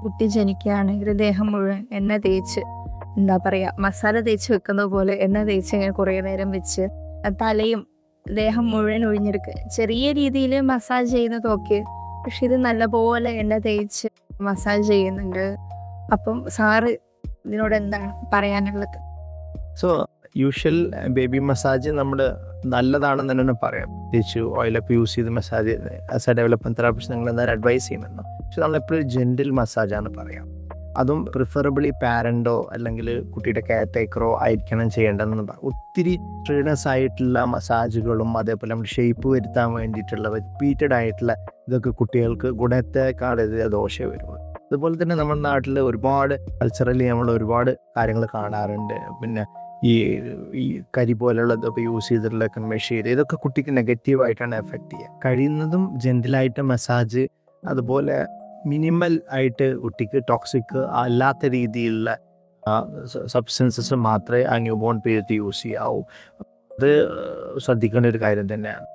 കുട്ടി ജനിക്കുകയാണെങ്കിൽ ദേഹം മുഴുവൻ എണ്ണ തേച്ച് എന്താ പറയുക മസാല തേച്ച് വെക്കുന്നത് പോലെ എണ്ണ തേച്ച് ഇങ്ങനെ കുറേ നേരം വെച്ച് തലയും ദേഹം മുഴുവൻ ഒഴിഞ്ഞെടുക്കുക. ചെറിയ രീതിയിൽ മസാജ് ചെയ്യുന്നതൊക്കെ, പക്ഷെ ഇത് നല്ലപോലെ എണ്ണ തേച്ച് മസാജ് ചെയ്യുന്നുണ്ട്. അപ്പം സാറ് ഇതിനോട് എന്താണ് പറയാനുള്ളത്? സോ യൂഷ്വൽ ബേബി മസാജ് നമ്മൾ നല്ലതാണെന്ന് തന്നെ പറയാം. പ്രത്യേകിച്ച് ഓയിലൊക്കെ യൂസ് ചെയ്ത് massage as A development therapist നിങ്ങൾ എന്തായാലും അഡ്വൈസ് ചെയ്യുന്നുണ്ടോ? പക്ഷെ നമ്മളെപ്പോഴും ജെൻറ്റിൽ മസാജാണ് പറയാം. അതും പ്രിഫറബിളി പാരൻറ്റോ അല്ലെങ്കിൽ കുട്ടിയുടെ കെയർ ടേക്കറോ ആയിരിക്കണം ചെയ്യേണ്ടതെന്ന് പറയാം. ഒത്തിരി സ്ട്രീനസ് ആയിട്ടുള്ള മസാജുകളും അതേപോലെ നമ്മുടെ ഷേപ്പ് വരുത്താൻ വേണ്ടിയിട്ടുള്ള റിപ്പീറ്റഡ് ആയിട്ടുള്ള ഇതൊക്കെ കുട്ടികൾക്ക് ഗുണത്തെക്കാൾ ദോഷമേ വരുള്ളൂ. അതുപോലെ തന്നെ നമ്മുടെ നാട്ടിൽ ഒരുപാട് കൾച്ചറലി നമ്മൾ ഒരുപാട് കാര്യങ്ങൾ കാണാറുണ്ട്. പിന്നെ ഈ കരി പോലുള്ളതൊക്കെ യൂസ് ചെയ്തിട്ടുള്ള മെഷീൻ ഇതൊക്കെ കുട്ടിക്ക് നെഗറ്റീവായിട്ടാണ് എഫക്റ്റ് ചെയ്യുക. കഴിയുന്നതും ജെൻറ്റിലായിട്ട് മസാജ്, അതുപോലെ മിനിമൽ ആയിട്ട് കുട്ടിക്ക് ടോക്സിക് അല്ലാത്ത രീതിയിലുള്ള സബ്സ്റ്റൻസസ് മാത്രമേ ആ ന്യൂ ബോൺ പീരിയഡ് യൂസ് ചെയ്യാവൂ. അത് ശ്രദ്ധിക്കേണ്ട ഒരു കാര്യം തന്നെയാണ്.